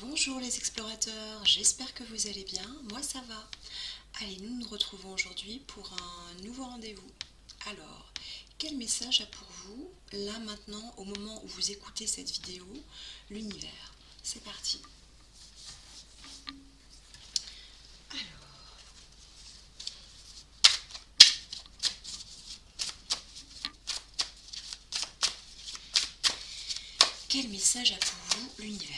Bonjour les explorateurs, j'espère que vous allez bien, moi ça va. Allez, nous nous retrouvons aujourd'hui pour un nouveau rendez-vous. Alors, quel message a pour vous, là maintenant, au moment où vous écoutez cette vidéo, l'univers? C'est parti. Alors, quel message a pour vous, l'univers?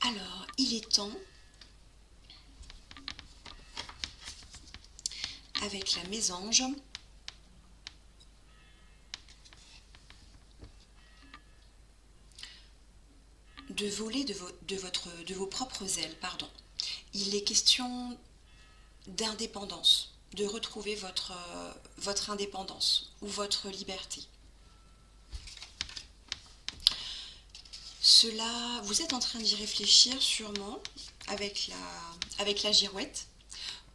Alors, il est temps, avec la mésange, de voler de vos propres ailes, pardon. Il est question d'indépendance, de retrouver votre indépendance ou votre liberté. Cela, vous êtes en train d'y réfléchir sûrement avec la girouette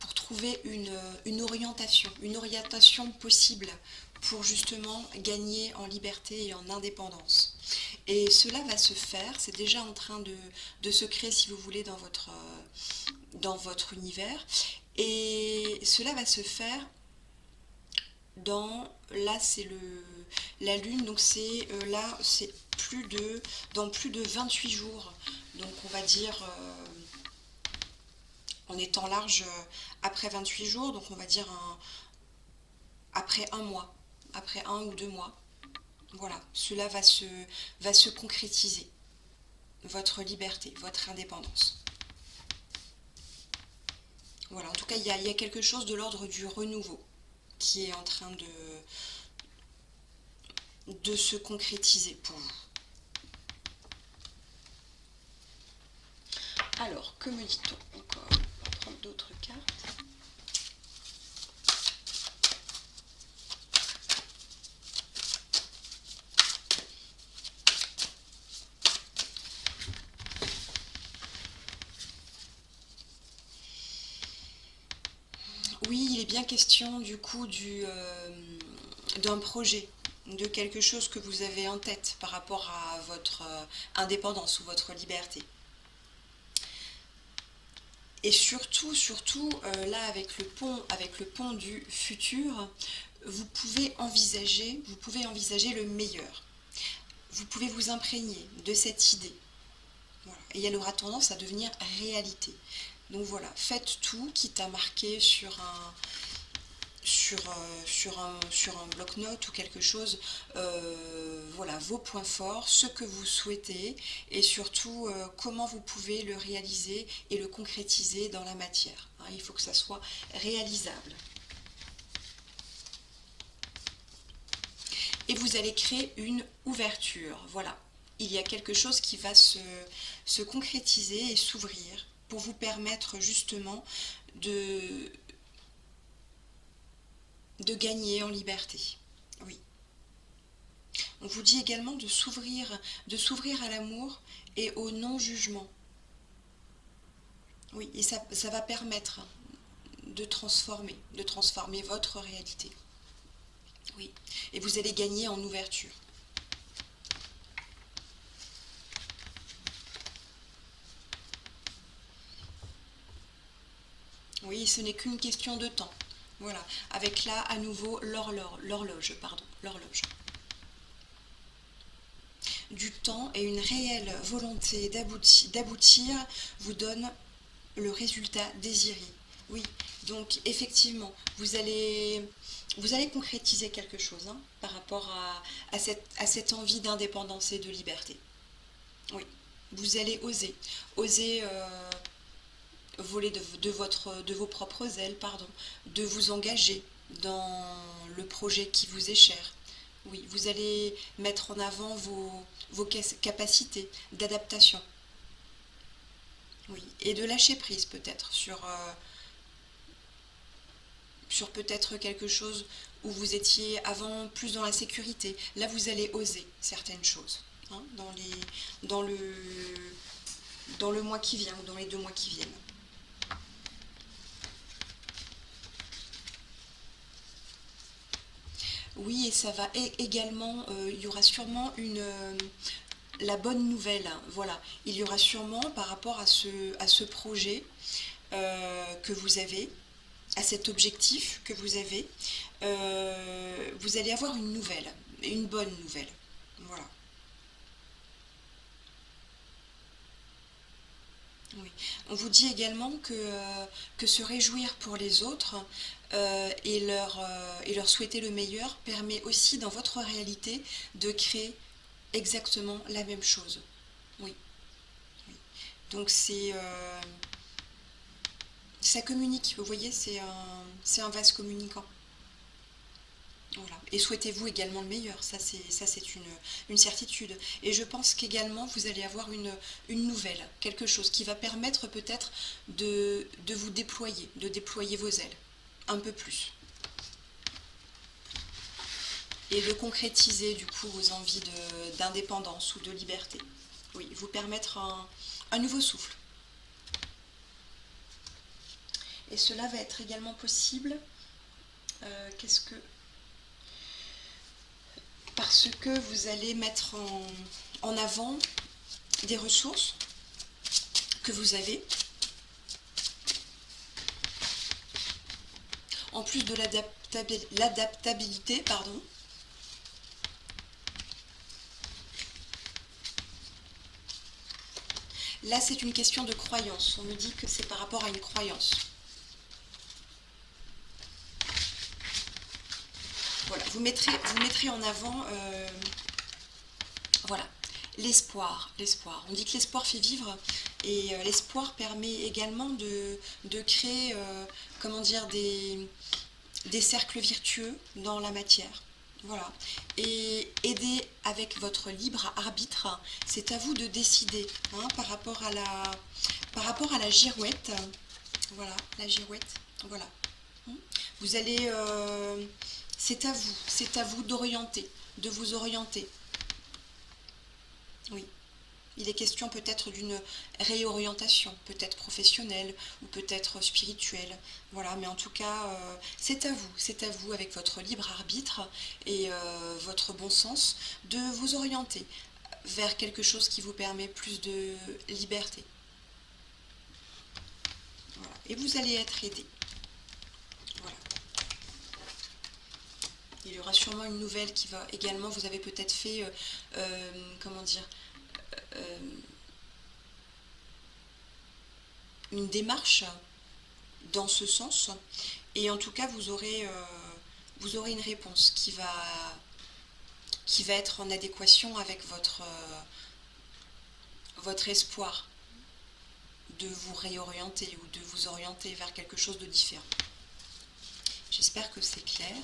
pour trouver une orientation possible pour justement gagner en liberté et en indépendance. Et cela va se faire, c'est déjà en train de se créer si vous voulez dans votre univers. Et cela va se faire là c'est la lune, donc c'est là c'est dans plus de 28 jours, donc on va dire en étant large après 28 jours, donc on va dire après un mois, après 1 ou 2 mois, voilà, cela va se concrétiser, votre liberté, votre indépendance. Voilà, en tout cas il y a quelque chose de l'ordre du renouveau qui est en train de se concrétiser pour vous. Alors, que me dit-on encore? On va prendre d'autres cartes. Oui, il est bien question du coup d'un projet, de quelque chose que vous avez en tête par rapport à votre indépendance ou votre liberté. Et surtout, là avec le pont du futur, vous pouvez envisager le meilleur. Vous pouvez vous imprégner de cette idée. Voilà. Et elle aura tendance à devenir réalité. Donc voilà, faites tout, quitte à marquer sur un bloc-notes ou quelque chose, voilà, vos points forts, ce que vous souhaitez et surtout comment vous pouvez le réaliser et le concrétiser dans la matière. Hein, il faut que ça soit réalisable. Et vous allez créer une ouverture. Voilà, il y a quelque chose qui va se concrétiser et s'ouvrir pour vous permettre justement de, de gagner en liberté. Oui. On vous dit également de s'ouvrir à l'amour et au non-jugement. Oui, et ça va permettre de transformer votre réalité. Oui, et vous allez gagner en ouverture. Oui, ce n'est qu'une question de temps. Voilà, avec là à nouveau l'horloge, pardon, l'horloge. Du temps et une réelle volonté d'aboutir vous donne le résultat désiré. Oui, donc effectivement, vous allez concrétiser quelque chose hein, par rapport à cette envie d'indépendance et de liberté. Oui, vous allez oser voler de vos propres ailes, pardon, de vous engager dans le projet qui vous est cher. Oui, vous allez mettre en avant vos capacités d'adaptation. Oui, et de lâcher prise peut-être sur peut-être quelque chose où vous étiez avant plus dans la sécurité. Là, vous allez oser certaines choses, hein, dans le, dans le mois qui vient ou dans les 2 mois qui viennent. Oui, et ça va également, il y aura sûrement la bonne nouvelle, hein, voilà. Il y aura sûrement par rapport à ce projet que vous avez, à cet objectif que vous allez avoir une nouvelle, une bonne nouvelle. Voilà. Oui. On vous dit également que se réjouir pour les autres et leur souhaiter le meilleur permet aussi dans votre réalité de créer exactement la même chose. Oui, oui. Donc ça communique, vous voyez, c'est un vase communicant. Voilà. Et souhaitez-vous également le meilleur, ça c'est une certitude. Et je pense qu'également vous allez avoir une nouvelle, quelque chose qui va permettre peut-être de vous déployer, de déployer vos ailes un peu plus. Et de concrétiser du coup vos envies d'indépendance ou de liberté. Oui, vous permettre un nouveau souffle. Et cela va être également possible. Qu'est-ce que Parce que vous allez mettre en avant des ressources que vous avez, en plus de l'adaptabilité, pardon. Là, c'est une question de croyance. On me dit que c'est par rapport à une croyance. Voilà, vous mettrez en avant, voilà, l'espoir, l'espoir. On dit que l'espoir fait vivre et l'espoir permet également de créer, comment dire, des cercles virtueux dans la matière. Voilà. Et aider avec votre libre arbitre, c'est à vous de décider, hein, par rapport à la girouette. Voilà, la girouette. Voilà. Vous allez, c'est à vous d'orienter, de vous orienter. Oui. Il est question peut-être d'une réorientation, peut-être professionnelle ou peut-être spirituelle. Voilà, mais en tout cas, c'est à vous avec votre libre arbitre et votre bon sens de vous orienter vers quelque chose qui vous permet plus de liberté. Voilà. Et vous allez être aidé. Voilà. Il y aura sûrement une nouvelle qui va également, vous avez peut-être fait, comment dire, euh, une démarche dans ce sens. Et en tout cas, vous aurez une réponse qui va être en adéquation avec votre espoir de vous réorienter ou de vous orienter vers quelque chose de différent. J'espère que c'est clair.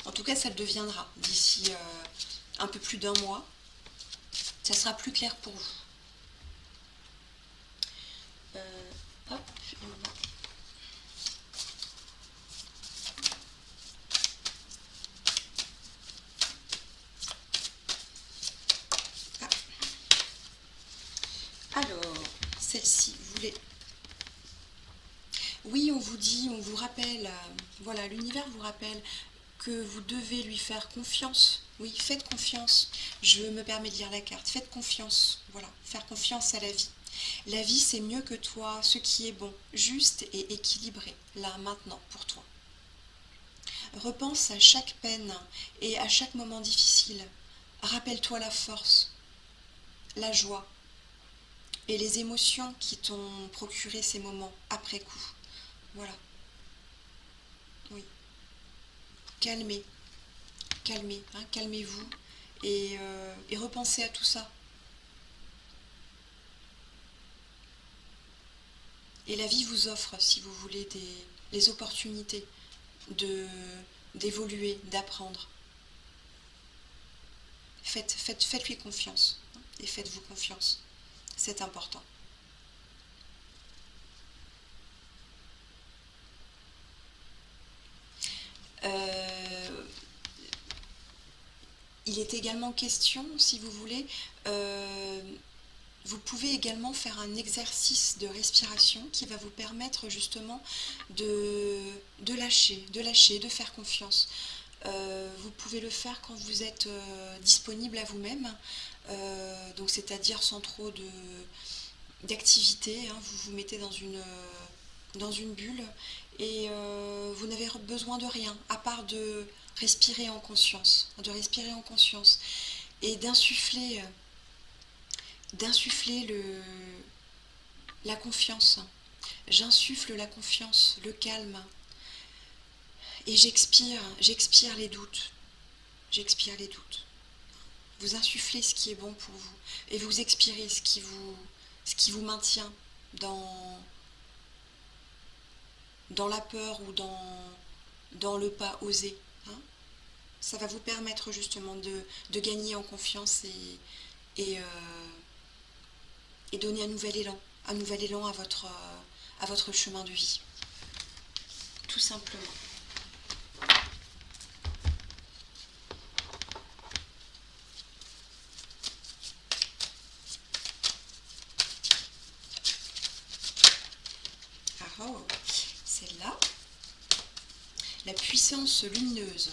En tout cas, ça le deviendra d'ici un peu plus d'un mois. Ça sera plus clair pour vous. Hop, alors, celle-ci, vous voulez... Oui, on vous dit, on vous rappelle, voilà, l'univers vous rappelle que vous devez lui faire confiance. Oui, faites confiance. Je me permets de lire la carte. Faites confiance. Voilà, faire confiance à la vie. La vie, c'est mieux que toi, ce qui est bon, juste et équilibré, là, maintenant, pour toi. Repense à chaque peine et à chaque moment difficile. Rappelle-toi la force, la joie et les émotions qui t'ont procuré ces moments après coup. Voilà, oui. Calmez, calmez, hein, calmez-vous et repensez à tout ça. Et la vie vous offre, si vous voulez, les opportunités de d'évoluer, d'apprendre. Faites-lui confiance et faites-vous confiance. C'est important. Il est également question, si vous voulez, vous pouvez également faire un exercice de respiration qui va vous permettre justement de lâcher, de faire confiance. Vous pouvez le faire quand vous êtes disponible à vous-même, donc c'est-à-dire sans trop d'activité, hein, vous vous mettez dans une bulle et vous n'avez besoin de rien à part de respirer en conscience, et d'insuffler la confiance. J'insuffle la confiance, le calme, et j'expire les doutes. J'expire les doutes. Vous insufflez ce qui est bon pour vous et vous expirez ce qui vous maintient dans la peur ou dans le pas osé. Hein. Ça va vous permettre justement de gagner en confiance et donner un nouvel élan à votre chemin de vie. Tout simplement. Ah oh, celle-là, la puissance lumineuse.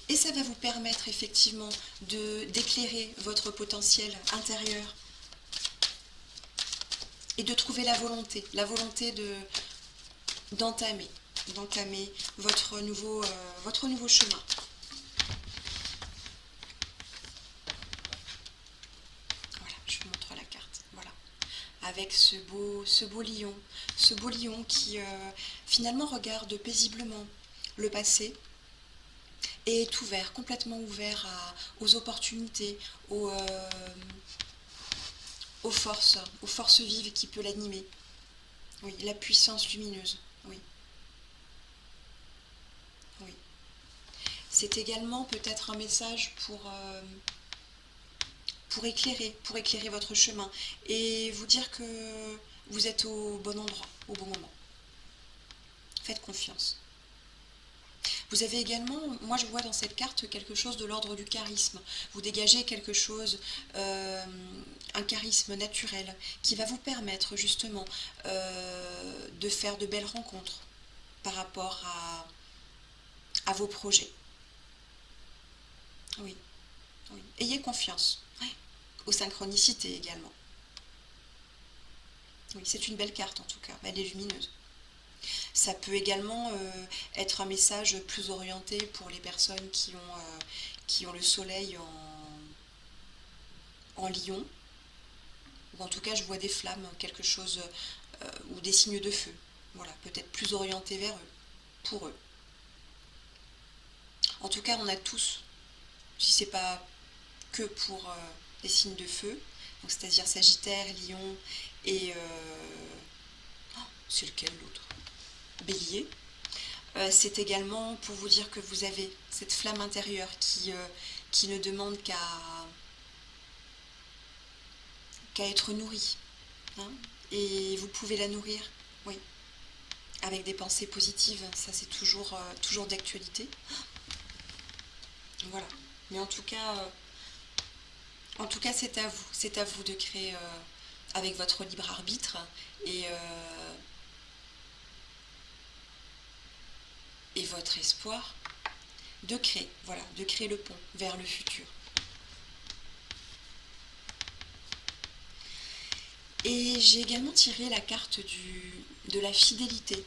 Et ça va vous permettre effectivement d'éclairer votre potentiel intérieur et de trouver la volonté d'entamer votre nouveau chemin. Voilà, je vous montre la carte. Voilà, avec ce beau lion qui finalement regarde paisiblement le passé et est ouvert, complètement ouvert aux opportunités, aux forces vives qui peut l'animer. Oui, la puissance lumineuse. Oui. Oui. C'est également peut-être un message pour éclairer votre chemin et vous dire que vous êtes au bon endroit, au bon moment. Faites confiance. Vous avez également, moi je vois dans cette carte quelque chose de l'ordre du charisme. Vous dégagez quelque chose, un charisme naturel qui va vous permettre justement de faire de belles rencontres par rapport à vos projets. Oui, oui. Ayez confiance. Oui. Aux synchronicités également. Oui, c'est une belle carte en tout cas, elle est lumineuse. Ça peut également être un message plus orienté pour les personnes qui ont le soleil en lion, ou en tout cas je vois des flammes, quelque chose, ou des signes de feu. Voilà, peut-être plus orienté vers eux, pour eux. En tout cas, on a tous, si c'est pas que pour les signes de feu, c'est-à-dire Sagittaire, Lion et... c'est lequel l'autre? Bélier. C'est également pour vous dire que vous avez cette flamme intérieure qui ne demande qu'à être nourrie. Hein, et vous pouvez la nourrir, oui, avec des pensées positives. Ça, c'est toujours d'actualité. Voilà. Mais en tout cas, c'est à vous. C'est à vous de créer avec votre libre arbitre et votre espoir de créer le pont vers le futur. Et j'ai également tiré la carte de la fidélité.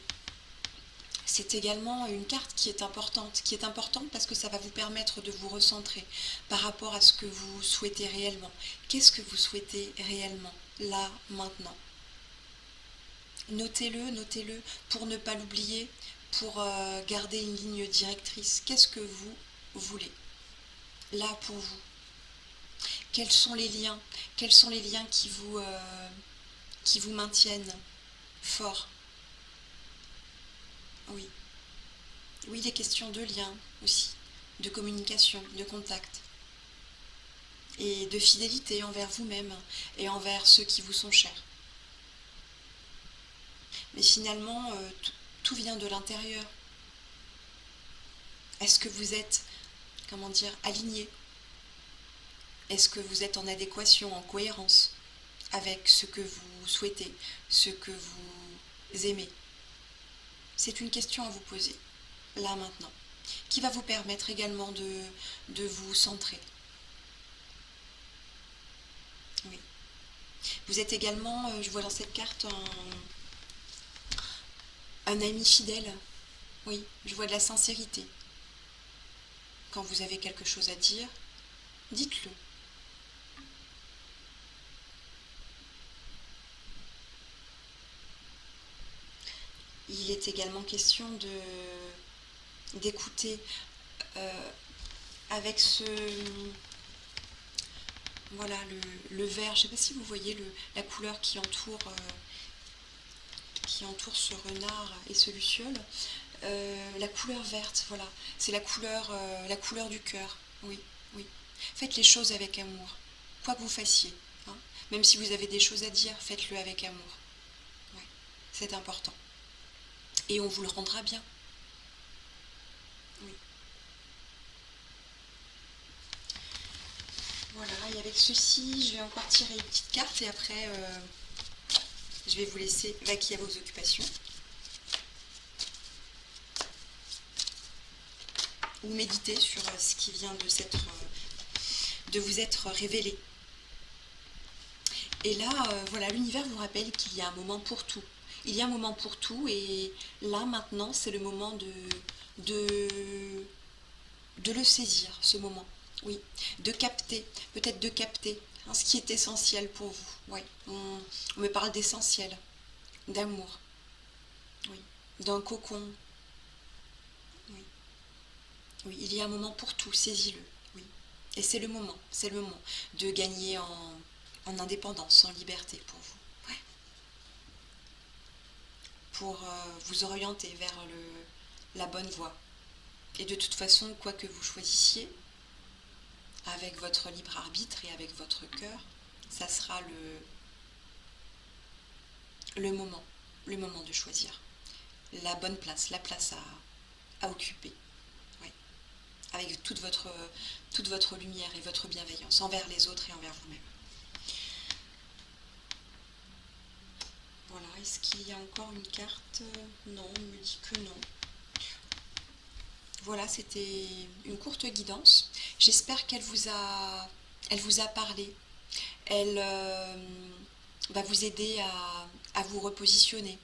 C'est également une carte qui est importante parce que ça va vous permettre de vous recentrer par rapport à ce que vous souhaitez réellement. Qu'est-ce que vous souhaitez réellement, là, maintenant? Notez-le pour ne pas l'oublier, pour garder une ligne directrice. Qu'est-ce que vous voulez, là, pour vous? Quels sont les liens qui vous maintiennent forts? Oui. Oui, des questions de lien aussi, de communication, de contact. et de fidélité envers vous-même et envers ceux qui vous sont chers. Mais finalement, tout vient de l'intérieur. Est-ce que vous êtes, comment dire, aligné? Est-ce que vous êtes en adéquation, en cohérence avec ce que vous souhaitez, ce que vous aimez? C'est une question à vous poser, là maintenant, qui va vous permettre également de vous centrer. Oui. Vous êtes également, je vois dans cette carte, un ami fidèle. Oui, je vois de la sincérité. Quand vous avez quelque chose à dire, dites-le. Il est également question d'écouter euh, avec voilà, le vert. Je ne sais pas si vous voyez la couleur qui entoure ce renard et ce luciole. La couleur verte, voilà, c'est la couleur du cœur. Oui, oui. Faites les choses avec amour, quoi que vous fassiez. Hein. Même si vous avez des choses à dire, faites-le avec amour. Ouais, c'est important. Et on vous le rendra bien. Oui. Voilà, et avec ceci, je vais encore tirer une petite carte et après, je vais vous laisser vaquer à vos occupations. Ou méditer sur ce qui vient de vous être révélé. Et là, voilà, l'univers vous rappelle qu'il y a un moment pour tout. Il y a un moment pour tout et là, maintenant, c'est le moment de, de le saisir, ce moment. Oui, de capter, peut-être de capter hein, ce qui est essentiel pour vous. Oui, on me parle d'essentiel, d'amour, oui, d'un cocon. Oui, oui, il y a un moment pour tout, saisis-le. Oui, et c'est le moment de gagner en indépendance, en liberté pour vous. Ouais. Pour vous orienter vers la bonne voie. Et de toute façon, quoi que vous choisissiez, avec votre libre arbitre et avec votre cœur, ça sera le moment de choisir. La bonne place, la place à occuper. Ouais. Avec toute votre lumière et votre bienveillance envers les autres et envers vous-même. Voilà, est-ce qu'il y a encore une carte? Non, on me dit que non. Voilà, c'était une courte guidance. J'espère elle vous a parlé. Elle va vous aider à vous repositionner,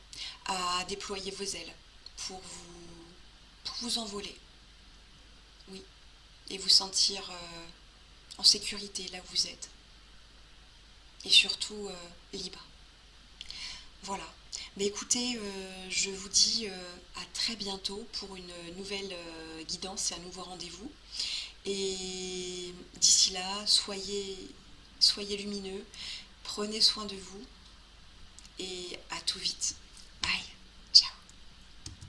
à déployer vos ailes pour vous envoler. Oui, et vous sentir en sécurité là où vous êtes. Et surtout libre. Voilà. Mais écoutez, je vous dis à très bientôt pour une nouvelle guidance et un nouveau rendez-vous. Et d'ici là, soyez lumineux, prenez soin de vous et à tout vite.